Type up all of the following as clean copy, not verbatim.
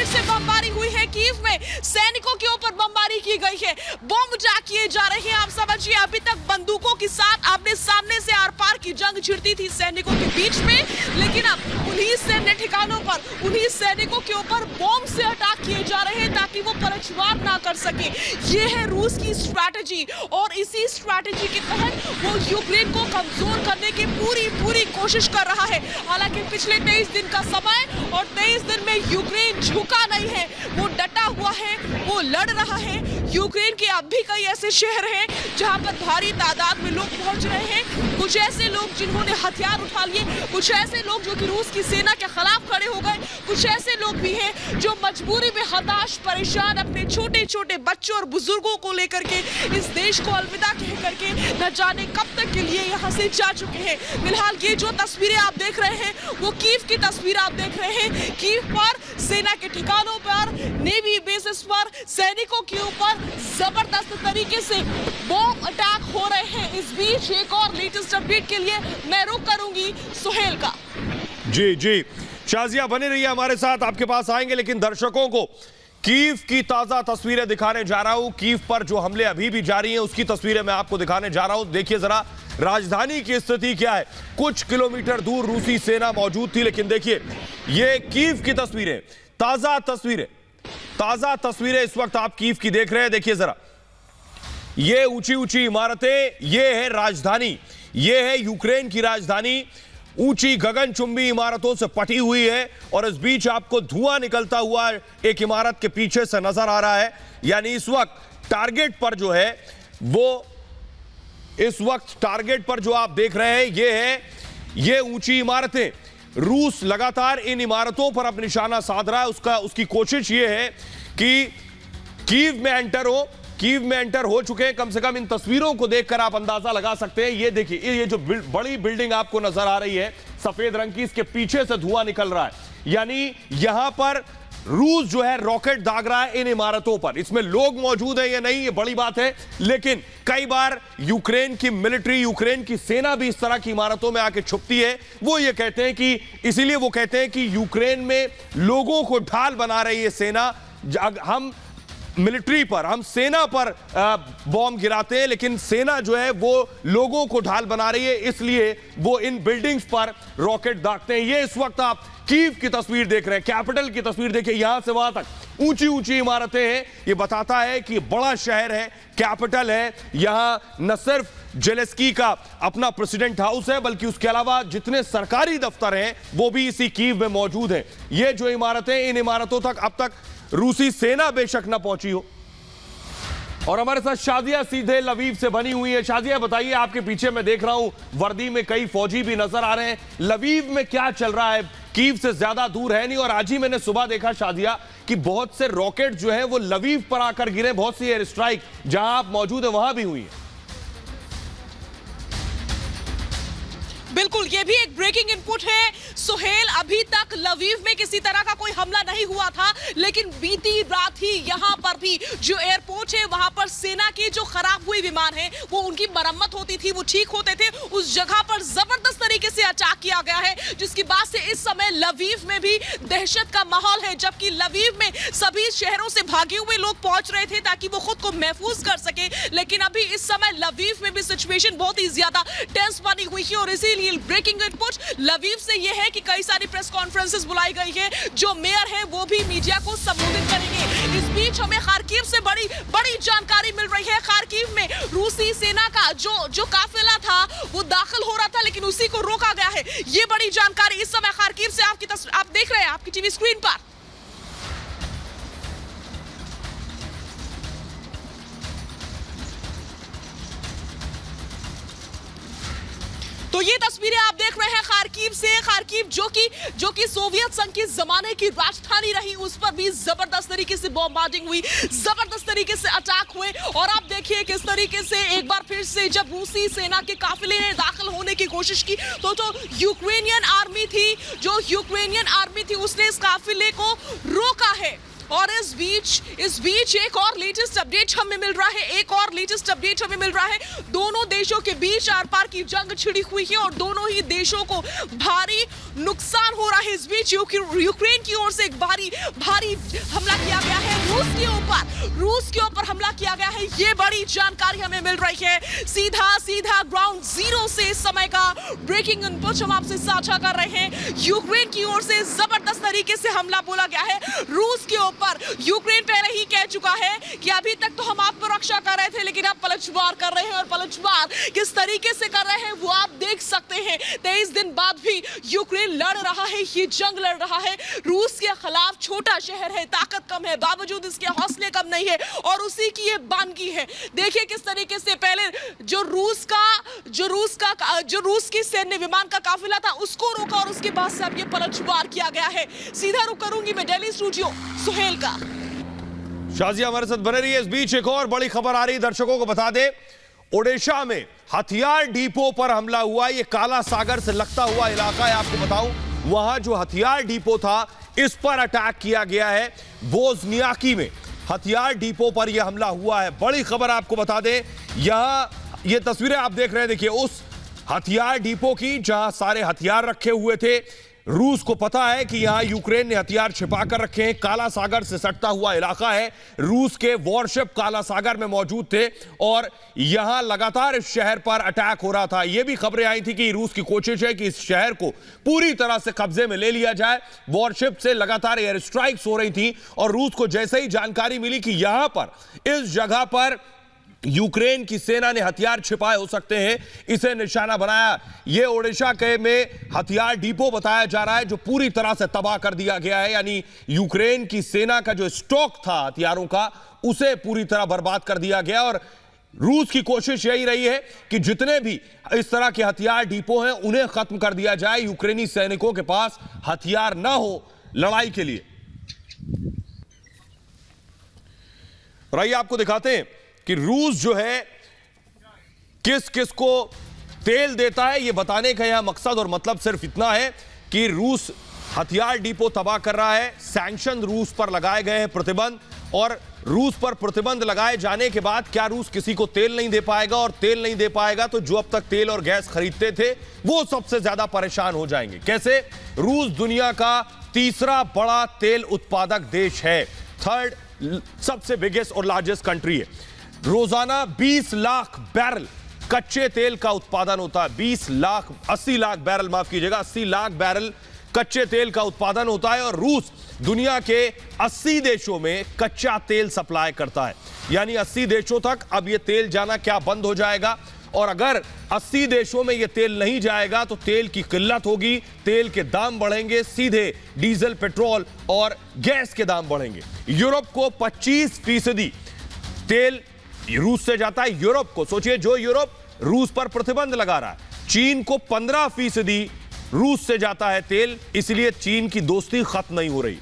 फिर से बमबारी हुई है कीव में, सैनिकों के ऊपर बमबारी की गई है, बम जा किए जा रहे हैं। आप समझिए अभी तक बंदूकों के साथ आमने सामने से आर पार की जंग छिड़ती थी सैनिकों के बीच में, लेकिन अब उन्हीं सैन्य ठिकानों पर उन्हीं सैनिकों के ऊपर बम से अटैक किए जा रहे हैं ताकि वो पलटवार ना कर सके। ये है रूस की स्ट्रैटेजी और इसी स्ट्रैटेजी के तहत वो यूक्रेन को कमजोर करने की पूरी कोशिश कर रहा है। हालांकि पिछले 23 दिन का समय और 23 दिन में यूक्रेन झुका नहीं है, वो डटा हुआ है, वो लड़ रहा है। यूक्रेन के अब भी कई ऐसे शहर हैं जहां पर भारी तादाद में लोग पहुंच रहे हैं। कुछ ऐसे लोग जिन्होंने हथियार उठा लिए, कुछ ऐसे लोग जो कि रूस की सेना के खिलाफ खड़े हो गए, कुछ ऐसे लोग भी हैं जो मजबूरी में हताश परेशान अपने छोटे छोटे बच्चों और बुजुर्गों को लेकर के इस देश को अलविदा कह करके न जाने कब तक के लिए यहाँ से जा चुके हैं। फिलहाल ये जो तस्वीरें आप देख रहे हैं वो कीव की तस्वीर आप देख रहे हैं। कीव पर सेना के ठिकानों पर, नेवी बेसिस पर सैनिकों के ऊपर जबरदस्त तरीके से बॉम्ब अटैक हो रहे हैं। इस बीच एक और लेटेस्ट अपडेट के लिए मैं रुक करूंगी सुहेल का। जी शाजिया बने रहिए हमारे साथ, आपके पास आएंगे, लेकिन दर्शकों को कीव की ताजा तस्वीरें दिखाने जा रहा हूं। कीव पर जो हमले अभी भी जारी हैं उसकी तस्वीरें मैं आपको दिखाने जा रहा हूं। देखिए जरा राजधानी की स्थिति क्या है। कुछ किलोमीटर दूर रूसी सेना मौजूद थी, लेकिन देखिए ये कीव की तस्वीरें, ताजा तस्वीरें इस वक्त आप कीव की देख रहे हैं। देखिए जरा ये ऊंची इमारतें, ये है राजधानी, ये है यूक्रेन की राजधानी। ऊंची गगनचुंबी इमारतों से पटी हुई है और इस बीच आपको धुआं निकलता हुआ एक इमारत के पीछे से नजर आ रहा है। यानी इस वक्त टारगेट पर जो है वो, इस वक्त टारगेट पर जो आप देख रहे हैं ये है, ये ऊंची इमारतें। रूस लगातार इन इमारतों पर अपना निशाना साध रहा है। उसकी कोशिश ये है कि कीव में एंटर हो चुके हैं। कम से कम इन तस्वीरों को देखकर आप अंदाजा लगा सकते हैं। ये देखिए ये जो बड़ी बिल्डिंग आपको नजर आ रही है सफेद रंग की, इसके पीछे से धुआं निकल रहा है। यानी यहां पर रूस जो है रॉकेट दाग रहा है इन इमारतों पर। इसमें लोग मौजूद हैं या नहीं ये बड़ी बात है, लेकिन कई बार यूक्रेन की मिलिट्री, यूक्रेन की सेना भी इस तरह की इमारतों में आके छुपती है। वो ये कहते हैं कि, इसीलिए वो कहते हैं कि यूक्रेन में लोगों को ढाल बना रही है सेना। हम मिलिट्री पर, हम सेना पर बॉम्ब गिराते हैं, लेकिन सेना जो है वो लोगों को ढाल बना रही है, इसलिए वो इन बिल्डिंग्स पर रॉकेट दागते हैं। ये इस वक्त आप कीव की तस्वीर देख रहे हैं, कैपिटल की तस्वीर देखिए। यहां से वहां तक ऊंची इमारतें हैं। ये बताता है कि बड़ा शहर है, कैपिटल है। यहां न सिर्फ जेलेस्की का अपना प्रेसिडेंट हाउस है, बल्कि उसके अलावा जितने सरकारी दफ्तर हैं वो भी इसी कीव में मौजूद हैं। ये जो इमारतें, इन इमारतों तक अब तक रूसी सेना बेशक न पहुंची हो। और हमारे साथ शाजिया सीधे लवीव से बनी हुई है। शाजिया बताइए, आपके पीछे मैं देख रहा हूं वर्दी में कई फौजी भी नजर आ रहे हैं। लवीव में क्या चल रहा है? कीव से ज्यादा दूर है नहीं, और आज ही मैंने सुबह देखा शाजिया कि बहुत से रॉकेट जो है वो लवीव पर आकर गिरे। बहुत सी एयर स्ट्राइक जहां आप मौजूद है वहां भी हुई है। बिल्कुल, ये भी एक ब्रेकिंग इनपुट है सुहेल। अभी तक लवीव में किसी तरह का कोई हमला नहीं हुआ था, लेकिन बीती रात ही यहाँ पर भी जो एयरपोर्ट है वहां पर सेना के जो खराब हुए विमान है वो उनकी मरम्मत होती थी, वो ठीक होते थे, उस जगह पर जबरदस्त तरीके से अटैक किया गया है, जिसकी बात से इस समय लवीव में भी दहशत का माहौल है। जबकि लवीव में सभी शहरों से भागे हुए लोग पहुंच रहे थे ताकि वो खुद को महफूज कर सके, लेकिन अभी इस समय लवीव में भी सिचुएशन बहुत ही ज्यादा टेंस बनी हुई है। और इसीलिए ब्रेकिंग इनपुट लवीव से यह है कि कई सारी प्रेस कॉन्फ्रेंसेस बुलाई गई है, जो मेयर है वो भी मीडिया को संबोधित करेंगे। इस बीच हमें खार्किव से बड़ी जानकारी मिल रही है। खार्किव में रूसी सेना का जो काफिला था वो दाखिल हो रहा था, लेकिन उसी को रोका गया है। ये बड़ी जानकारी इस समय खार्किव से आप देख रहे हैं आपकी टीवी स्क्रीन पर। तो ये तस्वीरें आप देख रहे हैं खार्किव से। खार्किव जो कि सोवियत संघ के जमाने की राजधानी रही, उस पर भी जबरदस्त तरीके से बॉम्बार्डिंग हुई, जबरदस्त तरीके से अटैक हुए। और आप देखिए किस तरीके से एक बार फिर से जब रूसी सेना के काफिले ने दाखिल होने की कोशिश की तो यूक्रेनियन आर्मी थी, उसने इस काफिले को रोका है। और इस बीच एक और लेटेस्ट अपडेट हमें मिल रहा है, दोनों देशों के बीच आर पार की जंग छिड़ी हुई है और दोनों ही देशों को भारी नुकसान हो रहा है। इस बीच यूक्रेन की ओर से एक भारी हमला किया गया है रूस के ऊपर हमला किया गया है। ये बड़ी जानकारी हमें मिल रही है, सीधा ग्राउंड जीरो से इस समय का ब्रेकिंग इनपुट हम आपसे साझा कर रहे हैं। यूक्रेन की ओर से जबरदस्त तरीके से हमला बोला गया है रूस के ऊपर। यूक्रेन पहले ही कह चुका है कि अभी तक तो हम आपको रक्षा कर रहे थे, लेकिन अब पलटवार कर रहे हैं और पलटवार किस तरीके से कर रहे हैं वो आप देख सकते हैं। 23 दिन बाद भी यूक्रेन लड़ रहा है, ये जंग लड़ रहा है रूस के खिलाफ। छोटा शहर है, ताकत कम है, बावजूद इसके हौसले कम नहीं है और उसी की ये बानगी है। देखिए किस तरीके से पहले जो रूस की सैन्य विमान का काफिला था उसको रोका और उसके बाद से अब ये पलटवार किया गया है। सीधा रुक करूंगी मैं दिल्ली स्टूडियो सुहेल का। शाजिया हमारे साथ बने रही है। इस बीच एक और बड़ी खबर आ रही है, दर्शकों को बता दें, ओडिशा में हथियार डिपो पर हमला हुआ। ये काला सागर से लगता हुआ इलाका है, आपको बताऊं वहां जो हथियार डिपो था इस पर अटैक किया गया है। वोजनियाकी में हथियार डिपो पर यह हमला हुआ है। बड़ी खबर आपको बता दें, यहां ये तस्वीरें आप देख रहे हैं, देखिए उस हथियार डिपो की जहां सारे हथियार रखे हुए थे। रूस को पता है कि यहां यूक्रेन ने हथियार छिपा कर रखे हैं। काला सागर से सटता हुआ इलाका है, रूस के वॉरशिप काला सागर में मौजूद थे और यहां लगातार इस शहर पर अटैक हो रहा था। यह भी खबरें आई थी कि रूस की कोशिश है कि इस शहर को पूरी तरह से कब्जे में ले लिया जाए। वॉरशिप से लगातार एयर स्ट्राइक्स हो रही थी और रूस को जैसे ही जानकारी मिली कि यहां पर इस जगह पर यूक्रेन की सेना ने हथियार छिपाए हो सकते हैं, इसे निशाना बनाया। यह ओडिशा के में हथियार डिपो बताया जा रहा है जो पूरी तरह से तबाह कर दिया गया है। यानी यूक्रेन की सेना का जो स्टॉक था हथियारों का उसे पूरी तरह बर्बाद कर दिया गया और रूस की कोशिश यही रही है कि जितने भी इस तरह के हथियार डिपो हैं उन्हें खत्म कर दिया जाए, यूक्रेनी सैनिकों के पास हथियार ना हो लड़ाई के लिए। और आइए आपको दिखाते हैं कि रूस जो है किस किस को तेल देता है। यह बताने का यहां मकसद और मतलब सिर्फ इतना है कि रूस हथियार डिपो तबाह कर रहा है। सैंक्शन रूस पर लगाए गए हैं, प्रतिबंध, और रूस पर प्रतिबंध लगाए जाने के बाद क्या रूस किसी को तेल नहीं दे पाएगा? और तेल नहीं दे पाएगा तो जो अब तक तेल और गैस खरीदते थे वो सबसे ज्यादा परेशान हो जाएंगे। कैसे? रूस दुनिया का तीसरा बड़ा तेल उत्पादक देश है, थर्ड सबसे बिगेस्ट और लार्जेस्ट कंट्री है। रोजाना 20 लाख बैरल कच्चे तेल का उत्पादन होता है। 80 लाख बैरल, माफ कीजिएगा, 80 लाख बैरल कच्चे तेल का उत्पादन होता है और रूस दुनिया के 80 देशों में कच्चा तेल सप्लाई करता है। यानी 80 देशों तक अब यह तेल जाना क्या बंद हो जाएगा? और अगर 80 देशों में यह तेल नहीं जाएगा तो तेल की किल्लत होगी, तेल के दाम बढ़ेंगे, सीधे डीजल, पेट्रोल और गैस के दाम बढ़ेंगे। यूरोप को 25% तेल रूस से जाता है। यूरोप को सोचिए, जो यूरोप रूस पर प्रतिबंध लगा रहा है। चीन को 15% रूस से जाता है तेल, इसलिए चीन की दोस्ती खत्म नहीं हो रही।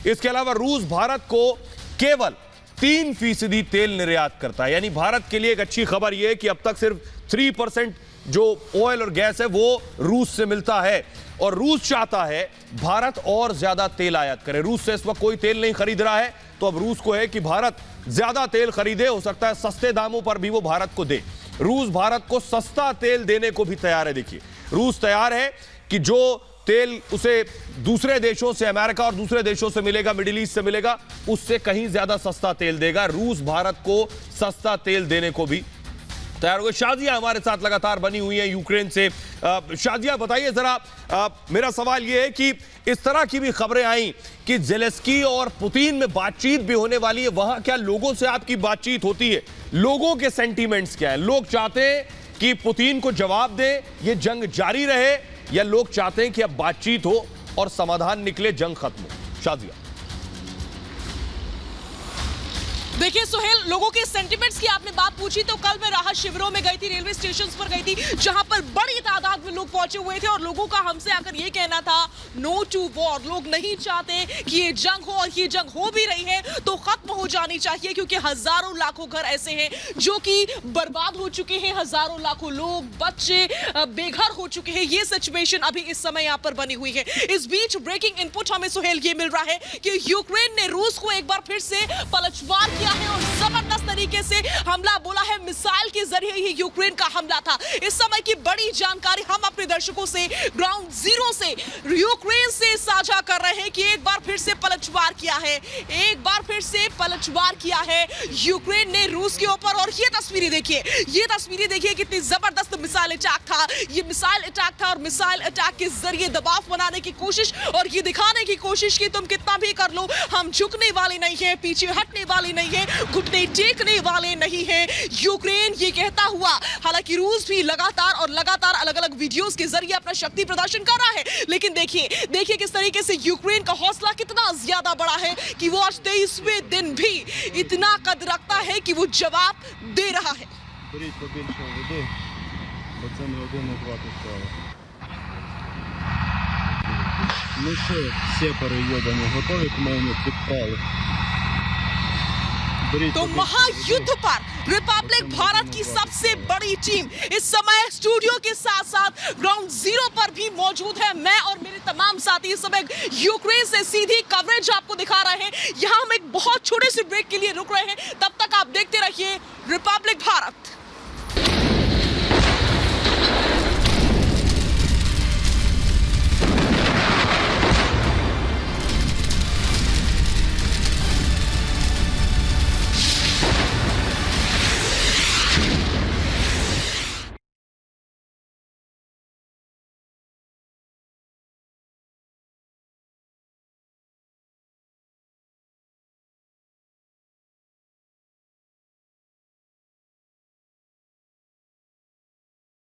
इसके अलावा रूस भारत को केवल 3% तेल निर्यात करता है। यानी भारत के लिए एक अच्छी खबर यह है कि अब तक सिर्फ 3% जो ऑयल और गैस है वो रूस से मिलता है और रूस चाहता है भारत और ज्यादा तेल आयात करे। रूस से इस वक्त कोई तेल नहीं खरीद रहा है, तो अब रूस को है कि भारत ज्यादा तेल खरीदे, हो सकता है सस्ते दामों पर भी वो भारत को दे। रूस भारत को सस्ता तेल देने को भी तैयार है। देखिए, रूस तैयार है कि जो तेल उसे दूसरे देशों से, अमेरिका और दूसरे देशों से मिलेगा, मिडिल ईस्ट से मिलेगा, उससे कहीं ज्यादा सस्ता तेल देगा। रूस भारत को सस्ता तेल देने को भी तैयार हो गए। शाजिया हमारे साथ लगातार बनी हुई है यूक्रेन से। शाजिया बताइए जरा, मेरा सवाल यह है कि इस तरह की भी खबरें आई कि जेलेंस्की और पुतिन में बातचीत भी होने वाली है, वहां क्या लोगों से आपकी बातचीत होती है? लोगों के सेंटीमेंट्स क्या है? लोग चाहते हैं कि पुतिन को जवाब दे, ये जंग जारी रहे, या लोग चाहते हैं कि अब बातचीत हो और समाधान निकले, जंग खत्म हो? शाजिया। देखिए सुहेल, लोगों के सेंटिमेंट्स की आपने बात पूछी तो कल मैं राहत शिविरों में गई थी, रेलवे स्टेशंस पर गई थी, जहां पर बड़ी तादाद में लोग पहुंचे हुए थे और लोगों का हमसे आकर ये कहना था नो टू वॉर। लोग नहीं चाहते कि ये जंग हो, और ये जंग हो भी रही है तो खत्म हो जानी चाहिए, क्योंकि हजारों लाखों घर ऐसे हैं जो कि बर्बाद हो चुके हैं, हजारों लाखों लोग, बच्चे बेघर हो चुके हैं। ये सिचुएशन अभी इस समय यहाँ पर बनी हुई है। इस बीच ब्रेकिंग इनपुट हमें सुहेल ये मिल रहा है कि यूक्रेन ने रूस को एक बार फिर से पलटवार किया है और जबरदस्त तरीके से हमला बोला है। मिसाइल के जरिए ही यूक्रेन का हमला था। इस समय की बड़ी जानकारी हम अपने दर्शकों से ग्राउंड जीरो से यूक्रेन से साझा कर रहे हैं कि एक बार फिर से पलटवार किया है, एक बार फिर से पलटवार किया है यूक्रेन ने रूस के ऊपर। और ये तस्वीरें देखिए कितनी जबरदस्त मिसाइल अटैक था। ये मिसाइल अटैक था और मिसाइल अटैक के जरिए दबाव बनाने की कोशिश और ये दिखाने की कोशिश कि तुम कितना भी कर लो, हम झुकने वाले नहीं है, पीछे हटने वाले नहीं है, घुटने टेकने वाले नहीं है। यूक्रेन ये कहता हुआ, हालांकि रूस भी लगातार अलग-अलग वीडियोस के जरिए अपना शक्ति प्रदर्शन कर रहा है, लेकिन देखिए किस तरीके से यूक्रेन का हौसला कितना ज्यादा बड़ा है कि वो आज 23वें दिन भी इतना कद रखता है कि वो जवाब दे रहा है। Беріть побільше води, бо це не 1,2 справа. Ну що, сепари йобані, готові к моєму підпалу? तो महायुद्ध पर रिपब्लिक भारत की सबसे बड़ी टीम इस समय स्टूडियो के साथ साथ ग्राउंड जीरो पर भी मौजूद है। मैं और मेरे तमाम साथी इस समय यूक्रेन से सीधी कवरेज आपको दिखा रहे हैं। यहां हम एक बहुत छोटे से ब्रेक के लिए रुक रहे हैं, तब तक आप देखते रहिए रिपब्लिक भारत।